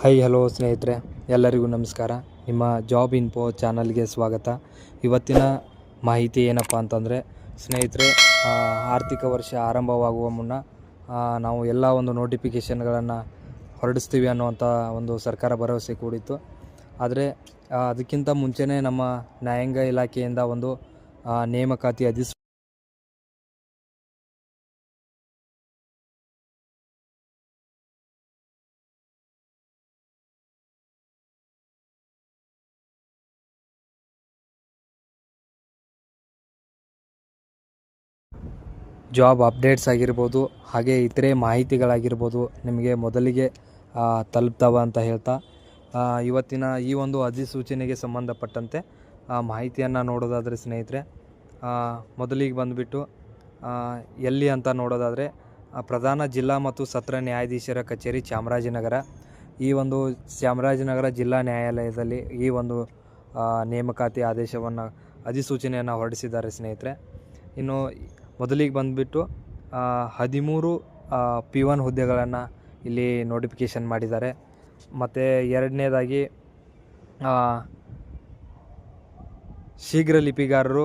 Hello ಸ್ನೇಹಿತರೆ, ಎಲ್ಲರಿಗೂ ನಮಸ್ಕಾರ. ನಿಮ್ಮ ಜಾಬ್ ಇನ್ಫೋ ಚಾನಲ್ಗೆ ಸ್ವಾಗತ. ಇವತ್ತಿನ ಮಾಹಿತಿ ಏನಪ್ಪ ಅಂತಂದರೆ ಸ್ನೇಹಿತರೆ, ಆರ್ಥಿಕ ವರ್ಷ ಆರಂಭವಾಗುವ ಮುನ್ನ ನಾವು ಎಲ್ಲ ಒಂದು ನೋಟಿಫಿಕೇಷನ್ಗಳನ್ನು ಹೊರಡಿಸ್ತೀವಿ ಅನ್ನುವಂಥ ಒಂದು ಸರ್ಕಾರ ಭರವಸೆ ಕೂಡಿತ್ತು. ಆದರೆ ಅದಕ್ಕಿಂತ ಮುಂಚೆನೇ ನಮ್ಮ ನ್ಯಾಯಾಂಗ ಇಲಾಖೆಯಿಂದ ಒಂದು ನೇಮಕಾತಿ ಜಾಬ್ ಅಪ್ಡೇಟ್ಸ್ ಆಗಿರ್ಬೋದು, ಹಾಗೆ ಇತರೆ ಮಾಹಿತಿಗಳಾಗಿರ್ಬೋದು ನಿಮಗೆ ಮೊದಲಿಗೆ ತಲುಪ್ತಾವ ಅಂತ ಹೇಳ್ತಾ ಇವತ್ತಿನ ಈ ಒಂದು ಅಧಿಸೂಚನೆಗೆ ಸಂಬಂಧಪಟ್ಟಂತೆ ಮಾಹಿತಿಯನ್ನು ನೋಡೋದಾದರೆ ಸ್ನೇಹಿತರೆ, ಮೊದಲಿಗೆ ಬಂದುಬಿಟ್ಟು ಎಲ್ಲಿ ಅಂತ ನೋಡೋದಾದರೆ ಪ್ರಧಾನ ಜಿಲ್ಲಾ ಮತ್ತು ಸತ್ರ ನ್ಯಾಯಾಧೀಶರ ಕಚೇರಿ ಚಾಮರಾಜನಗರ. ಈ ಒಂದು ಚಾಮರಾಜನಗರ ಜಿಲ್ಲಾ ನ್ಯಾಯಾಲಯದಲ್ಲಿ ಈ ಒಂದು ನೇಮಕಾತಿ ಅಧಿಸೂಚನೆಯನ್ನು ಹೊರಡಿಸಿದ್ದಾರೆ ಸ್ನೇಹಿತರೆ. ಇನ್ನು ಮೊದಲಿಗೆ ಬಂದುಬಿಟ್ಟು 13 P1 ಹುದ್ದೆಗಳನ್ನು ಇಲ್ಲಿ ನೋಟಿಫಿಕೇಷನ್ ಮಾಡಿದ್ದಾರೆ. ಮತ್ತು ಎರಡನೇದಾಗಿ ಶೀಘ್ರ ಲಿಪಿಗಾರರು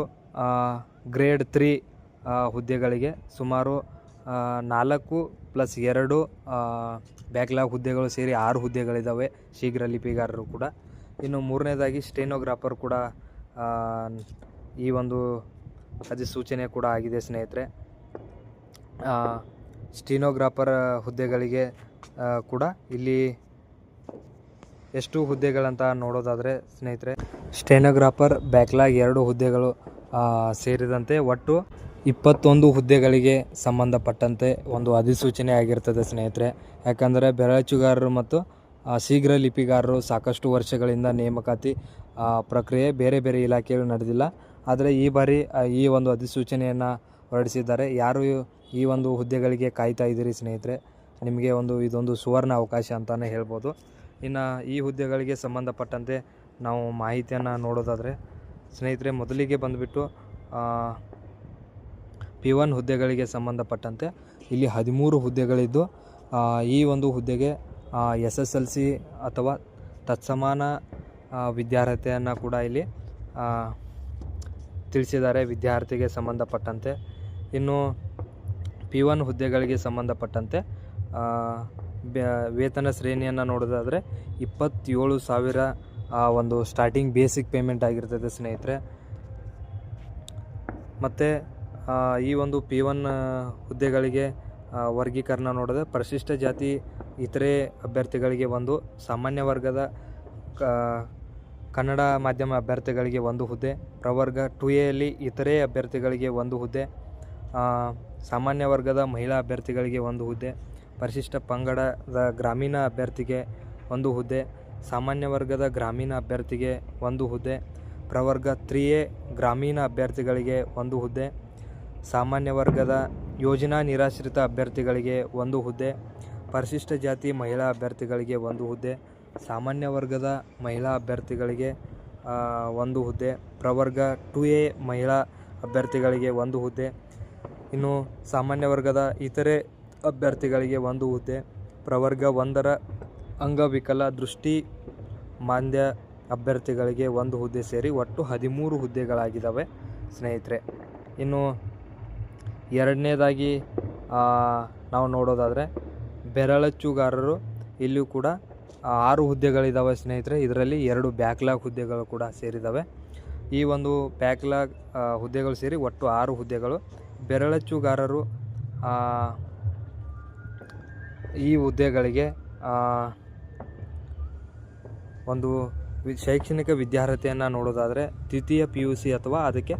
ಗ್ರೇಡ್ 3 ಹುದ್ದೆಗಳಿಗೆ ಸುಮಾರು 4+2 ಬ್ಯಾಕ್ಲಾಗ್ ಹುದ್ದೆಗಳು ಸೇರಿ 6 ಹುದ್ದೆಗಳಿದ್ದಾವೆ ಶೀಘ್ರ ಲಿಪಿಗಾರರು ಕೂಡ. ಇನ್ನು ಮೂರನೇದಾಗಿ ಸ್ಟೆನೋಗ್ರಾಫರ್ ಕೂಡ ಈ ಒಂದು ಅಧಿಸೂಚನೆ ಕೂಡ ಆಗಿದೆ ಸ್ನೇಹಿತರೆ. ಸ್ಟೆನೋಗ್ರಾಫರ್ ಹುದ್ದೆಗಳಿಗೆ ಕೂಡ ಇಲ್ಲಿ ಎಷ್ಟು ಹುದ್ದೆಗಳಂತ ನೋಡೋದಾದರೆ ಸ್ನೇಹಿತರೆ, ಸ್ಟೆನೋಗ್ರಾಫರ್ ಬ್ಯಾಕ್ಲಾಗ್ 2 ಹುದ್ದೆಗಳು ಸೇರಿದಂತೆ ಒಟ್ಟು 21 ಹುದ್ದೆಗಳಿಗೆ ಸಂಬಂಧಪಟ್ಟಂತೆ ಒಂದು ಅಧಿಸೂಚನೆ ಆಗಿರ್ತದೆ ಸ್ನೇಹಿತರೆ. ಯಾಕಂದರೆ ಬೆರಳಚ್ಚುಗಾರರು ಮತ್ತು ಶೀಘ್ರ ಲಿಪಿಗಾರರು ಸಾಕಷ್ಟು ವರ್ಷಗಳಿಂದ ನೇಮಕಾತಿ ಪ್ರಕ್ರಿಯೆ ಬೇರೆ ಬೇರೆ ಇಲಾಖೆಗಳು ನಡೆದಿಲ್ಲ. ಆದರೆ ಈ ಬಾರಿ ಈ ಒಂದು ಅಧಿಸೂಚನೆಯನ್ನು ಹೊರಡಿಸಿದ್ದಾರೆ. ಯಾರು ಈ ಒಂದು ಹುದ್ದೆಗಳಿಗೆ ಕಾಯ್ತಾ ಇದ್ದೀರಿ ಸ್ನೇಹಿತರೆ, ನಿಮಗೆ ಇದೊಂದು ಸುವರ್ಣ ಅವಕಾಶ ಅಂತಲೇ ಹೇಳ್ಬೋದು. ಇನ್ನು ಈ ಹುದ್ದೆಗಳಿಗೆ ಸಂಬಂಧಪಟ್ಟಂತೆ ನಾವು ಮಾಹಿತಿಯನ್ನು ನೋಡೋದಾದರೆ ಸ್ನೇಹಿತರೆ, ಮೊದಲಿಗೆ ಬಂದುಬಿಟ್ಟು P1 ಹುದ್ದೆಗಳಿಗೆ ಸಂಬಂಧಪಟ್ಟಂತೆ ಇಲ್ಲಿ 13 ಹುದ್ದೆಗಳಿದ್ದು ಈ ಒಂದು ಹುದ್ದೆಗೆ SSLC ಅಥವಾ ತತ್ಸಮಾನ ವಿದ್ಯಾರ್ಹತೆಯನ್ನು ಕೂಡ ಇಲ್ಲಿ ತಿಳಿಸಿದ್ದಾರೆ ವಿದ್ಯಾರ್ಥಿಗೆ ಸಂಬಂಧಪಟ್ಟಂತೆ. ಇನ್ನು P1 ಹುದ್ದೆಗಳಿಗೆ ಸಂಬಂಧಪಟ್ಟಂತೆ ವೇತನ ಶ್ರೇಣಿಯನ್ನು ನೋಡೋದಾದರೆ 27,000 ಒಂದು ಸ್ಟಾರ್ಟಿಂಗ್ ಬೇಸಿಕ್ ಪೇಮೆಂಟ್ ಆಗಿರ್ತದೆ ಸ್ನೇಹಿತರೆ. ಮತ್ತು ಈ ಒಂದು P1 ಹುದ್ದೆಗಳಿಗೆ ವರ್ಗೀಕರಣ ನೋಡಿದ್ರೆ ಪರಿಶಿಷ್ಟ ಜಾತಿ ಇತರೆ ಅಭ್ಯರ್ಥಿಗಳಿಗೆ ಒಂದು, ಸಾಮಾನ್ಯ ವರ್ಗದ ಕನ್ನಡ ಮಾಧ್ಯಮ ಅಭ್ಯರ್ಥಿಗಳಿಗೆ 1 ಹುದ್ದೆ, ಪ್ರವರ್ಗ 2Aಯಲ್ಲಿ ಇತರೆ ಅಭ್ಯರ್ಥಿಗಳಿಗೆ 1 ಹುದ್ದೆ, ಸಾಮಾನ್ಯ ವರ್ಗದ ಮಹಿಳಾ ಅಭ್ಯರ್ಥಿಗಳಿಗೆ 1 ಹುದ್ದೆ, ಪರಿಶಿಷ್ಟ ಪಂಗಡದ ಗ್ರಾಮೀಣ ಅಭ್ಯರ್ಥಿಗೆ 1 ಹುದ್ದೆ, ಸಾಮಾನ್ಯ ವರ್ಗದ ಗ್ರಾಮೀಣ ಅಭ್ಯರ್ಥಿಗೆ 1 ಹುದ್ದೆ, ಪ್ರವರ್ಗ 3A ಗ್ರಾಮೀಣ ಅಭ್ಯರ್ಥಿಗಳಿಗೆ 1 ಹುದ್ದೆ, ಸಾಮಾನ್ಯ ವರ್ಗದ ಯೋಜನಾ ನಿರಾಶ್ರಿತ ಅಭ್ಯರ್ಥಿಗಳಿಗೆ 1 ಹುದ್ದೆ, ಪರಿಶಿಷ್ಟ ಜಾತಿ ಮಹಿಳಾ ಅಭ್ಯರ್ಥಿಗಳಿಗೆ 1 ಹುದ್ದೆ, ಸಾಮಾನ್ಯ ವರ್ಗದ ಮಹಿಳಾ ಅಭ್ಯರ್ಥಿಗಳಿಗೆ 1 ಹುದ್ದೆ, ಪ್ರವರ್ಗ 2A ಮಹಿಳಾ ಅಭ್ಯರ್ಥಿಗಳಿಗೆ 1 ಹುದ್ದೆ, ಇನ್ನು ಸಾಮಾನ್ಯ ವರ್ಗದ ಇತರೆ ಅಭ್ಯರ್ಥಿಗಳಿಗೆ 1 ಹುದ್ದೆ, ಪ್ರವರ್ಗ 1ರ ಅಂಗವಿಕಲ ದೃಷ್ಟಿ ಮಾಂದ್ಯ ಅಭ್ಯರ್ಥಿಗಳಿಗೆ 1 ಹುದ್ದೆ ಸೇರಿ ಒಟ್ಟು 13 ಹುದ್ದೆಗಳಾಗಿದ್ದಾವೆ ಸ್ನೇಹಿತರೆ. ಇನ್ನು ಎರಡನೇದಾಗಿ ನಾವು ನೋಡೋದಾದರೆ ಬೆರಳಚ್ಚುಗಾರರು ಇಲ್ಲಿಯೂ ಕೂಡ 6 ಹುದ್ದೆಗಳಿದ್ದಾವೆ ಸ್ನೇಹಿತರೆ. ಇದರಲ್ಲಿ 2 ಬ್ಯಾಕ್ಲಾಗ್ ಹುದ್ದೆಗಳು ಕೂಡ ಸೇರಿದ್ದಾವೆ. ಈ ಒಂದು ಬ್ಯಾಕ್ಲಾಗ್ ಹುದ್ದೆಗಳು ಸೇರಿ ಒಟ್ಟು 6 ಹುದ್ದೆಗಳು. ಬೆರಳಚ್ಚುಗಾರರು ಈ ಹುದ್ದೆಗಳಿಗೆ ಒಂದು ಶೈಕ್ಷಣಿಕ ವಿದ್ಯಾರ್ಹತೆಯನ್ನು ನೋಡೋದಾದರೆ ದ್ವಿತೀಯ PUC ಅಥವಾ ಅದಕ್ಕೆ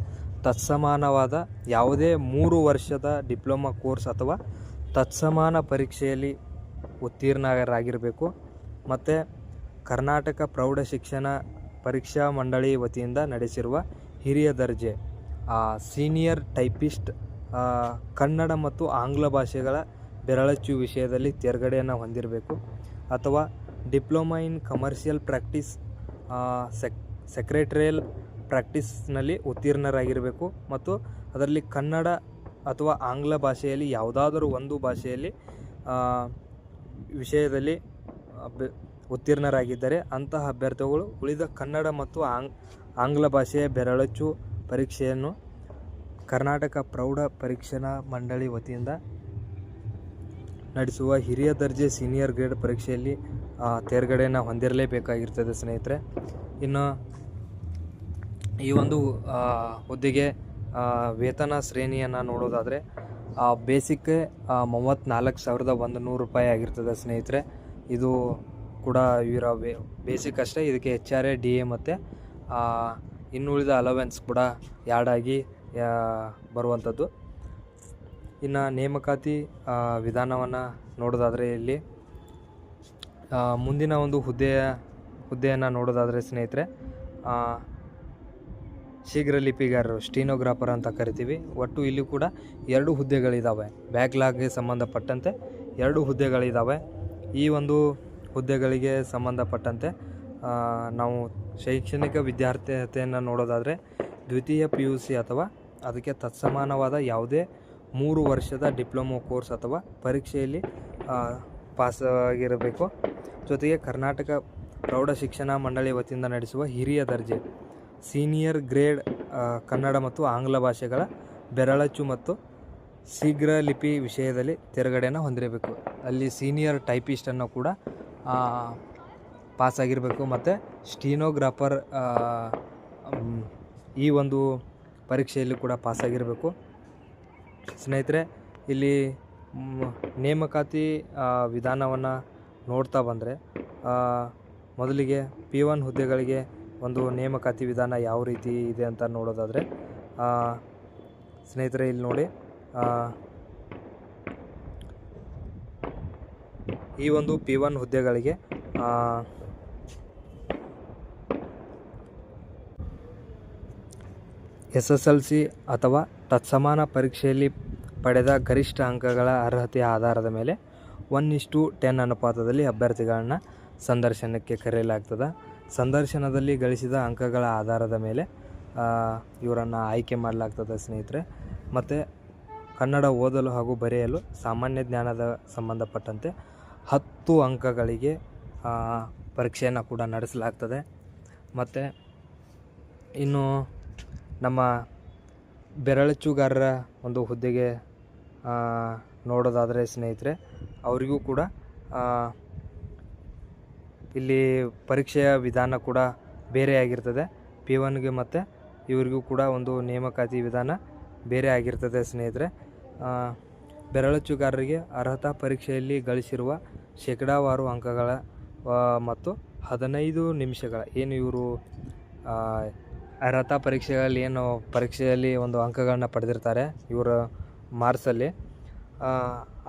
ತತ್ಸಮಾನವಾದ ಯಾವುದೇ 3 ವರ್ಷದ ಡಿಪ್ಲೊಮಾ ಕೋರ್ಸ್ ಅಥವಾ ತತ್ಸಮಾನ ಪರೀಕ್ಷೆಯಲ್ಲಿ ಉತ್ತೀರ್ಣರಾಗಿರಬೇಕು. ಮತ್ತು ಕರ್ನಾಟಕ ಪ್ರೌಢಶಿಕ್ಷಣ ಪರೀಕ್ಷಾ ಮಂಡಳಿ ವತಿಯಿಂದ ನಡೆಸಿರುವ ಹಿರಿಯ ದರ್ಜೆ ಸೀನಿಯರ್ ಟೈಪಿಸ್ಟ್ ಕನ್ನಡ ಮತ್ತು ಆಂಗ್ಲ ಭಾಷೆಗಳ ಬೆರಳಚ್ಚು ವಿಷಯದಲ್ಲಿ ತೇರ್ಗಡೆಯನ್ನು ಹೊಂದಿರಬೇಕು. ಅಥವಾ diploma in commercial practice secretarial ಪ್ರಾಕ್ಟೀಸ್ನಲ್ಲಿ ಉತ್ತೀರ್ಣರಾಗಿರಬೇಕು ಮತ್ತು ಅದರಲ್ಲಿ ಕನ್ನಡ ಅಥವಾ ಆಂಗ್ಲ ಭಾಷೆಯಲ್ಲಿ ಯಾವುದಾದರೂ ಒಂದು ಭಾಷೆಯಲ್ಲಿ ವಿಷಯದಲ್ಲಿ ಉತ್ತೀರ್ಣರಾಗಿದ್ದರೆ ಅಂತಹ ಅಭ್ಯರ್ಥಿಗಳು ಉಳಿದ ಕನ್ನಡ ಮತ್ತು ಆಂಗ್ಲ ಭಾಷೆಯ ಬೆರಳಚ್ಚು ಪರೀಕ್ಷೆಯನ್ನು ಕರ್ನಾಟಕ ಪ್ರೌಢ ಪರೀಕ್ಷಾ ಮಂಡಳಿ ವತಿಯಿಂದ ನಡೆಸುವ ಹಿರಿಯ ದರ್ಜೆ ಸೀನಿಯರ್ ಗ್ರೇಡ್ ಪರೀಕ್ಷೆಯಲ್ಲಿ ತೇರ್ಗಡೆಯನ್ನು ಹೊಂದಿರಲೇಬೇಕಾಗಿರ್ತದೆ ಸ್ನೇಹಿತರೆ. ಇನ್ನು ಈ ಒಂದು ಹುದ್ದೆಗೆ ವೇತನ ಶ್ರೇಣಿಯನ್ನು ನೋಡೋದಾದರೆ ಬೇಸಿಕ್ 34,100 ರೂಪಾಯಿ ಆಗಿರ್ತದೆ ಸ್ನೇಹಿತರೆ. ಇದು ಕೂಡ ಇವರ ಬೇಸಿಕ್ ಅಷ್ಟೇ. ಇದಕ್ಕೆ HRA DA ಮತ್ತು ಇನ್ನುಳಿದ ಅಲವೆನ್ಸ್ ಕೂಡ ಆ್ಯಡ್ ಆಗಿ ಬರುವಂಥದ್ದು. ಇನ್ನು ನೇಮಕಾತಿ ವಿಧಾನವನ್ನು ನೋಡೋದಾದರೆ ಇಲ್ಲಿ ಮುಂದಿನ ಒಂದು ಹುದ್ದೆಯನ್ನು ನೋಡೋದಾದರೆ ಸ್ನೇಹಿತರೆ, ಶೀಘ್ರ ಲಿಪಿಗಾರರು ಸ್ಟೀನೋಗ್ರಾಫರ್ ಅಂತ ಕರಿತೀವಿ. ಒಟ್ಟು ಇಲ್ಲಿ ಕೂಡ 2 ಹುದ್ದೆಗಳಿದ್ದಾವೆ. ಬ್ಯಾಕ್ಲಾಗ್ಗೆ ಸಂಬಂಧಪಟ್ಟಂತೆ 2 ಹುದ್ದೆಗಳಿದ್ದಾವೆ. ಈ ಒಂದು ಹುದ್ದೆಗಳಿಗೆ ಸಂಬಂಧಪಟ್ಟಂತೆ ನಾವು ಶೈಕ್ಷಣಿಕ ವಿದ್ಯಾರ್ಹತೆಯನ್ನು ನೋಡೋದಾದರೆ ದ್ವಿತೀಯ PUC ಅಥವಾ ಅದಕ್ಕೆ ತತ್ಸಮಾನವಾದ ಯಾವುದೇ 3 ವರ್ಷದ ಡಿಪ್ಲೊಮೊ ಕೋರ್ಸ್ ಅಥವಾ ಪರೀಕ್ಷೆಯಲ್ಲಿ ಪಾಸಾಗಿರಬೇಕು. ಜೊತೆಗೆ ಕರ್ನಾಟಕ ಪ್ರೌಢ ಶಿಕ್ಷಣ ಮಂಡಳಿ ವತಿಯಿಂದ ನಡೆಸುವ ಹಿರಿಯ ದರ್ಜೆ ಸೀನಿಯರ್ ಗ್ರೇಡ್ ಕನ್ನಡ ಮತ್ತು ಆಂಗ್ಲ ಭಾಷೆಗಳ ಬೆರಳಚ್ಚು ಮತ್ತು ಶೀಘ್ರ ಲಿಪಿ ವಿಷಯದಲ್ಲಿ ತೇರ್ಗಡೆಯನ್ನು ಹೊಂದಿರಬೇಕು. ಅಲ್ಲಿ ಸೀನಿಯರ್ ಟೈಪಿಸ್ಟನ್ನು ಕೂಡ ಪಾಸಾಗಿರಬೇಕು ಮತ್ತು ಸ್ಟೀನೋಗ್ರಾಫರ್ ಈ ಒಂದು ಪರೀಕ್ಷೆಯಲ್ಲಿ ಕೂಡ ಪಾಸಾಗಿರಬೇಕು. ಸ್ನೇಹಿತರೆ, ಇಲ್ಲಿ ನೇಮಕಾತಿ ವಿಧಾನವನ್ನು ನೋಡ್ತಾ ಬಂದರೆ ಮೊದಲಿಗೆ P1 ಹುದ್ದೆಗಳಿಗೆ ಒಂದು ನೇಮಕಾತಿ ವಿಧಾನ ಯಾವ ರೀತಿ ಇದೆ ಅಂತ ನೋಡೋದಾದರೆ ಸ್ನೇಹಿತರೆ, ಇಲ್ಲಿ ನೋಡಿ, ಈ ಒಂದು P1 ಹುದ್ದೆಗಳಿಗೆ SSLC ಅಥವಾ ತತ್ಸಮಾನ ಪರೀಕ್ಷೆಯಲ್ಲಿ ಪಡೆದ ಗರಿಷ್ಠ ಅಂಕಗಳ ಅರ್ಹತೆಯ ಆಧಾರದ ಮೇಲೆ 1:10 ಅನುಪಾತದಲ್ಲಿ ಅಭ್ಯರ್ಥಿಗಳನ್ನು ಸಂದರ್ಶನಕ್ಕೆ ಕರೆಯಲಾಗ್ತದೆ. ಸಂದರ್ಶನದಲ್ಲಿ ಗಳಿಸಿದ ಅಂಕಗಳ ಆಧಾರದ ಮೇಲೆ ಇವರನ್ನು ಆಯ್ಕೆ ಮಾಡಲಾಗ್ತದೆ ಸ್ನೇಹಿತರೆ. ಮತ್ತು ಕನ್ನಡ ಓದಲು ಹಾಗೂ ಬರೆಯಲು ಸಾಮಾನ್ಯ ಜ್ಞಾನದ ಸಂಬಂಧಪಟ್ಟಂತೆ 10 ಅಂಕಗಳಿಗೆ ಪರೀಕ್ಷೆಯನ್ನು ಕೂಡ ನಡೆಸಲಾಗ್ತದೆ. ಮತ್ತು ಇನ್ನು ನಮ್ಮ ಬೆರಳಚ್ಚುಗಾರರ ಒಂದು ಹುದ್ದೆಗೆ ನೋಡೋದಾದರೆ ಸ್ನೇಹಿತರೆ, ಅವರಿಗೂ ಕೂಡ ಇಲ್ಲಿ ಪರೀಕ್ಷೆಯ ವಿಧಾನ ಕೂಡ ಬೇರೆ ಆಗಿರ್ತದೆ. P1ಗೆ ಮತ್ತು ಇವರಿಗೂ ಕೂಡ ಒಂದು ನೇಮಕಾತಿ ವಿಧಾನ ಬೇರೆ ಆಗಿರ್ತದೆ ಸ್ನೇಹಿತರೆ. ಬೆರಳಚ್ಚುಗಾರರಿಗೆ ಅರ್ಹತಾ ಪರೀಕ್ಷೆಯಲ್ಲಿ ಗಳಿಸಿರುವ ಶೇಕಡಾವಾರು ಅಂಕಗಳ ಮತ್ತು 15 ನಿಮಿಷಗಳ ಏನು ಇವರು ಅರ್ಹತಾ ಪರೀಕ್ಷೆಗಳಲ್ಲಿ ಏನು ಪರೀಕ್ಷೆಯಲ್ಲಿ ಒಂದು ಅಂಕಗಳನ್ನ ಪಡೆದಿರ್ತಾರೆ ಇವರು ಮಾರ್ಕ್ಸಲ್ಲಿ,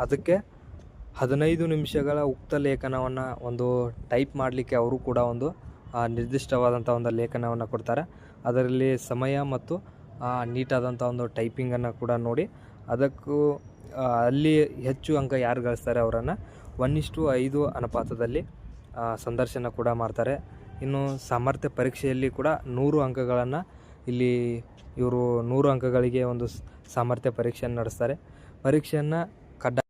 ಅದಕ್ಕೆ 15 ನಿಮಿಷಗಳ ಉಕ್ತ ಲೇಖನವನ್ನು ಒಂದು ಟೈಪ್ ಮಾಡಲಿಕ್ಕೆ ಅವರು ಕೂಡ ಒಂದು ನಿರ್ದಿಷ್ಟವಾದಂಥ ಒಂದು ಲೇಖನವನ್ನು ಕೊಡ್ತಾರೆ. ಅದರಲ್ಲಿ ಸಮಯ ಮತ್ತು ನೀಟಾದಂಥ ಒಂದು ಟೈಪಿಂಗನ್ನು ಕೂಡ ನೋಡಿ ಅದಕ್ಕೂ ಅಲ್ಲಿ ಹೆಚ್ಚು ಅಂಕ ಯಾರು ಗಳಿಸ್ತಾರೆ ಅವರನ್ನು 1:5 ಅನುಪಾತದಲ್ಲಿ ಸಂದರ್ಶನ ಕೂಡ ಮಾಡ್ತಾರೆ. ಇನ್ನು ಸಾಮರ್ಥ್ಯ ಪರೀಕ್ಷೆಯಲ್ಲಿ ಕೂಡ 100 ಅಂಕಗಳನ್ನು ಇಲ್ಲಿ ಇವರು 100 ಅಂಕಗಳಿಗೆ ಒಂದು ಸಾಮರ್ಥ್ಯ ಪರೀಕ್ಷೆಯನ್ನು ನಡೆಸ್ತಾರೆ. ಪರೀಕ್ಷೆಯನ್ನು ಕಡ್ಡಾಯ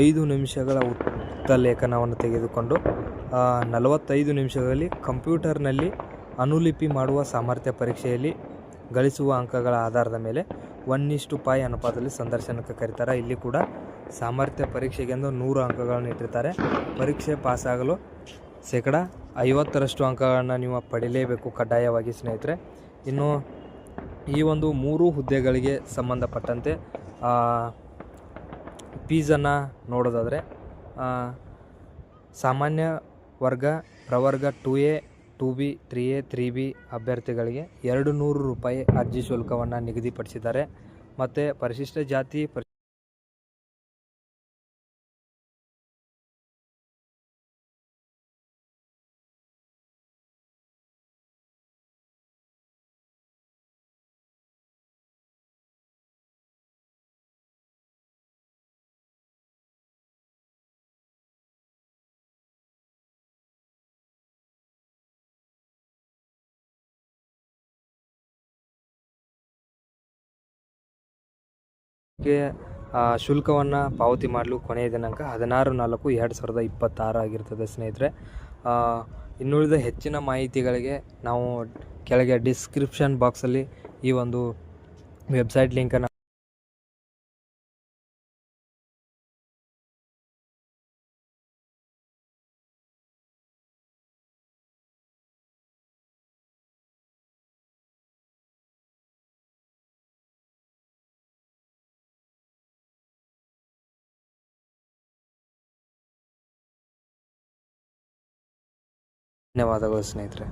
ಐದು ನಿಮಿಷಗಳ ಉಕ್ತ ಲೇಖನವನ್ನು ತೆಗೆದುಕೊಂಡು 45 ನಿಮಿಷಗಳಲ್ಲಿ ಕಂಪ್ಯೂಟರ್ನಲ್ಲಿ ಅನುಲಿಪಿ ಮಾಡುವ ಸಾಮರ್ಥ್ಯ ಪರೀಕ್ಷೆಯಲ್ಲಿ ಗಳಿಸುವ ಅಂಕಗಳ ಆಧಾರದ ಮೇಲೆ 1:5 ಅನುಪಾತದಲ್ಲಿ ಸಂದರ್ಶನಕ್ಕೆ ಕರೀತಾರೆ. ಇಲ್ಲಿ ಕೂಡ ಸಾಮರ್ಥ್ಯ ಪರೀಕ್ಷೆಗೆಂದು 100 ಅಂಕಗಳನ್ನು ಇಟ್ಟಿರ್ತಾರೆ. ಪರೀಕ್ಷೆ ಪಾಸಾಗಲು 50% ಅಂಕಗಳನ್ನು ನೀವು ಪಡೀಲೇಬೇಕು ಕಡ್ಡಾಯವಾಗಿ ಸ್ನೇಹಿತರೆ. ಇನ್ನು ಈ ಒಂದು 3 ಹುದ್ದೆಗಳಿಗೆ ಸಂಬಂಧಪಟ್ಟಂತೆ ಫೀಸನ್ನು ನೋಡೋದಾದರೆ ಸಾಮಾನ್ಯ ವರ್ಗ, ಪ್ರವರ್ಗ 2A, 2B, 3A, 3B ಅಭ್ಯರ್ಥಿಗಳಿಗೆ 200 ರೂಪಾಯಿ ಅರ್ಜಿ ಶುಲ್ಕವನ್ನು ನಿಗದಿಪಡಿಸಿದ್ದಾರೆ. ಮತ್ತು ಪರಿಶಿಷ್ಟ ಜಾತಿ ಗೆ ಶುಲ್ಕವನ್ನು ಪಾವತಿ ಮಾಡಲು ಕೊನೆಯ ದಿನಾಂಕ 16/4/2026 ಆಗಿರ್ತದೆ ಸ್ನೇಹಿತರೆ. ಇನ್ನುಳಿದ ಹೆಚ್ಚಿನ ಮಾಹಿತಿಗಳಿಗೆ ನಾವು ಕೆಳಗೆ ಡಿಸ್ಕ್ರಿಪ್ಷನ್ ಬಾಕ್ಸಲ್ಲಿ ಈ ಒಂದು ವೆಬ್ಸೈಟ್ ಲಿಂಕನ್ನು ಧನ್ಯವಾದಗಳು ಸ್ನೇಹಿತರೆ.